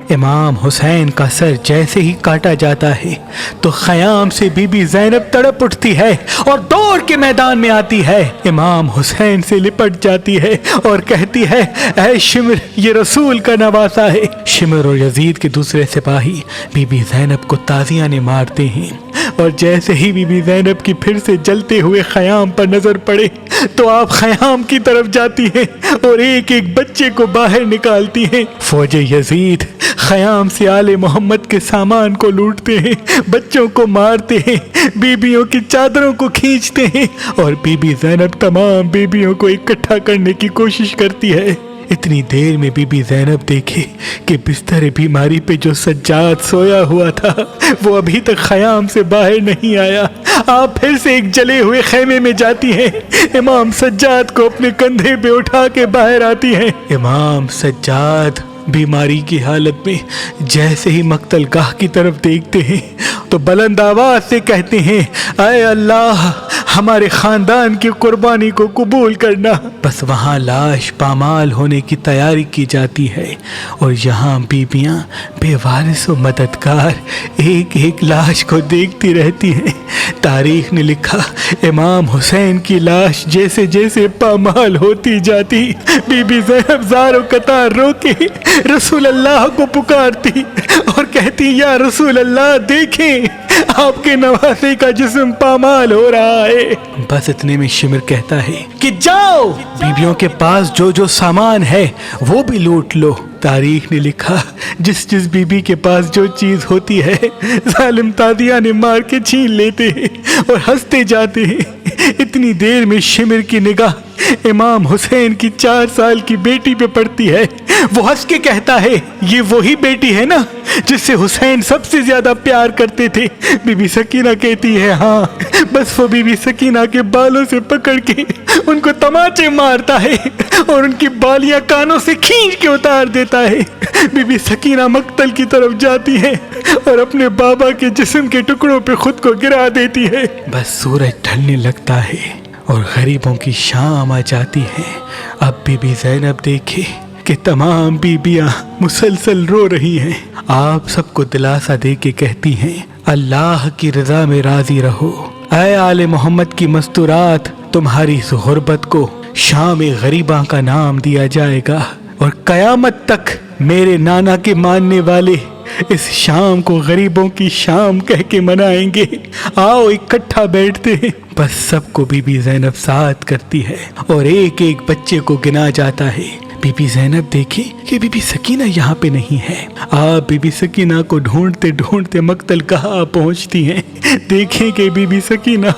امام حسین کا سر جیسے ہی کاٹا جاتا ہے تو خیام سے بی بی زینب تڑپ اٹھتی ہے اور دوڑ کے میدان میں آتی ہے، امام حسین سے لپٹ جاتی ہے اور کہتی ہے اے شمر، یہ رسول کا نواسا ہے۔ شمر اور یزید کے دوسرے سپاہی بی بی زینب کو تازیانے مارتے ہیں اور جیسے ہی بی بی زینب کی پھر سے جلتے ہوئے خیام پر نظر پڑے تو آپ خیام کی طرف جاتی ہیں اور ایک ایک بچے کو باہر نکالتی ہیں۔ فوج یزید خیام سے آل محمد کے سامان کو لوٹتے ہیں، بچوں کو مارتے ہیں، بیبیوں کی چادروں کو کھینچتے ہیں اور بی بی زینب تمام بیبیوں کو اکٹھا کرنے کی کوشش کرتی ہے۔ اتنی دیر میں بی بی زینب دیکھے کہ بستر بیماری پہ جو سجاد سویا ہوا تھا وہ ابھی تک خیام سے باہر نہیں آیا۔ آپ پھر سے ایک جلے ہوئے خیمے میں جاتی ہیں، امام سجاد کو اپنے کندھے پہ اٹھا کے باہر آتی ہیں۔ امام سجاد بیماری کی حالت میں جیسے ہی مقتل گاہ کی طرف دیکھتے ہیں تو بلند آواز سے کہتے ہیں اے اللہ، ہمارے خاندان کی قربانی کو قبول کرنا۔ بس وہاں لاش پامال ہونے کی تیاری کی جاتی ہے اور یہاں بیبیاں بے وارث و مددگار ایک ایک لاش کو دیکھتی رہتی ہیں۔ تاریخ نے لکھا امام حسین کی لاش جیسے جیسے پامال ہوتی جاتی، بی بی زینب زار و قطار رو کے رسول اللہ کو پکارتی اور کہتی یا رسول اللہ دیکھیں آپ کے نواسے کا جسم پامال ہو رہا ہے۔ بس اتنے میں شمر کہتا ہے کہ جاؤ بیبیوں کے پاس جو جو سامان ہے وہ بھی لوٹ لو۔ تاریخ نے لکھا جس بی بی کے پاس جو چیز ہوتی ہے ظالم تادیہ نے مار کے چھین لیتے ہیں اور ہنستے جاتے ہیں۔ اتنی دیر میں شمر کی نگاہ امام حسین کی 4 سال کی بیٹی پہ پڑتی ہے۔ وہ ہنس کے کہتا ہے یہ وہی بیٹی ہے نا جس سے حسین سب سے زیادہ پیار کرتے تھے؟ بی بی سکینہ کہتی ہے ہاں۔ بس وہ بی بی سکینہ کے بالوں سے پکڑ کے ان کو تماچے مارتا ہے اور ان کی بالیاں کانوں سے کھینچ کے اتار دیتا ہے۔ بی بی سکینہ مقتل کی طرف جاتی ہے اور اپنے بابا کے جسم کے ٹکڑوں پہ خود کو گرا دیتی ہے۔ بس سورج ڈھلنے لگتا ہے اور غریبوں کی شام آ جاتی ہے۔ اب بی بی زینب دیکھے کہ تمام بیبیاں مسلسل رو رہی ہیں۔ آپ سب کو دلاسا دے کے کہتی ہیں اللہ کی رضا میں راضی رہو، اے آل محمد کی مستورات، تمہاری اس غربت کو شام غریباں کا نام دیا جائے گا اور قیامت تک میرے نانا کے ماننے والے اس شام کو غریبوں کی شام کہہ کے منائیں گے۔ آؤ اکٹھا بیٹھتے ہیں۔ بس سب کو بی بی زینب ساتھ کرتی ہے اور ایک ایک بچے کو گنا جاتا ہے۔ بی بی زینب دیکھیں کہ بی بی سکینہ یہاں پہ نہیں ہے۔ آپ بی بی سکینہ کو ڈھونڈتے ڈھونڈتے مقتل گاہ پہنچتی ہیں۔ دیکھیں کہ بی بی سکینہ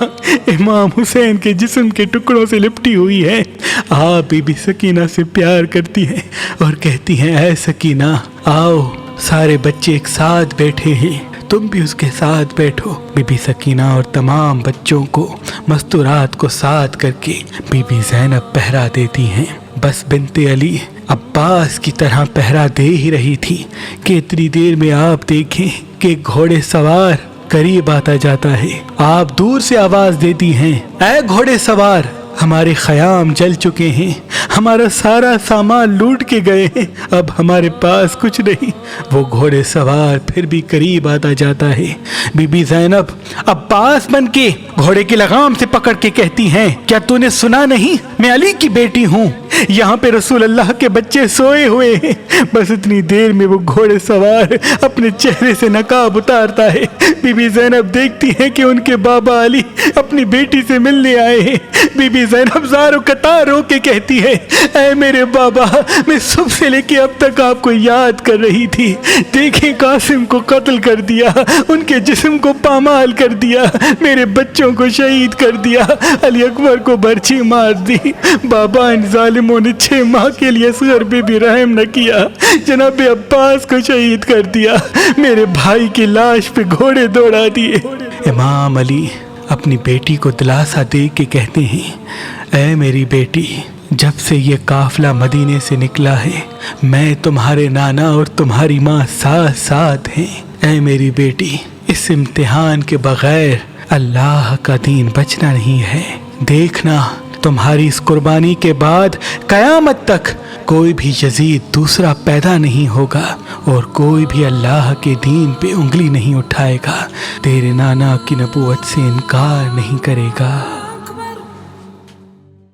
امام حسین کے جسم کے ٹکڑوں سے لپٹی ہوئی ہے۔ آپ بی بی سکینہ سے پیار کرتی ہیں اور کہتی ہیں اے سکینہ آؤ، سارے بچے ایک ساتھ بیٹھے ہیں، تم بھی اس کے ساتھ بیٹھو۔ بی بی سکینہ اور تمام بچوں کو مستورات کو ساتھ کر کے بی بی زینب پہرا دیتی ہیں۔ بس بنت علی عباس کی طرح پہرا دے ہی رہی تھی کہ اتنی دیر میں آپ دیکھیں کہ گھوڑے سوار قریب آتا جاتا ہے۔ آپ دور سے آواز دیتی ہیں اے گھوڑے سوار، ہمارے خیام جل چکے ہیں، ہمارا سارا سامان لوٹ کے گئے ہیں، اب ہمارے پاس کچھ نہیں۔ وہ گھوڑے سوار پھر بھی قریب آتا جاتا ہے۔ بی بی زینب عباس بن کے گھوڑے کی لگام سے پکڑ کے کہتی ہیں کیا تو نے سنا نہیں، میں علی کی بیٹی ہوں، یہاں پہ رسول اللہ کے بچے سوئے ہوئے ہیں۔ بس اتنی دیر میں وہ گھوڑے سوار اپنے چہرے سے نقاب اتارتا ہے۔ بی بی زینب دیکھتی ہے کہ ان کے بابا علی اپنی بیٹی سے ملنے آئے ہیں۔ بی بی زینب زار و قطار رو کے کہتی ہے اے میرے بابا، میں صبح سے لے کے اب تک آپ کو یاد کر رہی تھی، دیکھیں قاسم کو قتل کر دیا، ان کے جسم کو پامال کر دیا، میرے بچوں کو شہید کر دیا، علی اکبر کو برچھی مار دی، بابا ان ظالموں نے 6 ماہ کے لیے اصغر پہ بھی رحم نہ کیا، جناب عباس کو شہید کر دیا، میرے بھائی کی لاش پہ گھوڑے دوڑا دیے۔ امام علی اپنی بیٹی کو دلاسا دے کے کہتے ہیں اے میری بیٹی، جب سے یہ قافلہ مدینے سے نکلا ہے میں تمہارے نانا اور تمہاری ماں ساتھ ساتھ ہیں۔ اے میری بیٹی، اس امتحان کے بغیر اللہ کا دین بچنا نہیں ہے۔ دیکھنا تمہاری اس قربانی کے بعد قیامت تک کوئی بھی یزید دوسرا پیدا نہیں ہوگا اور کوئی بھی اللہ کے دین پہ انگلی نہیں اٹھائے گا، تیرے نانا کی نبوت سے انکار نہیں کرے گا۔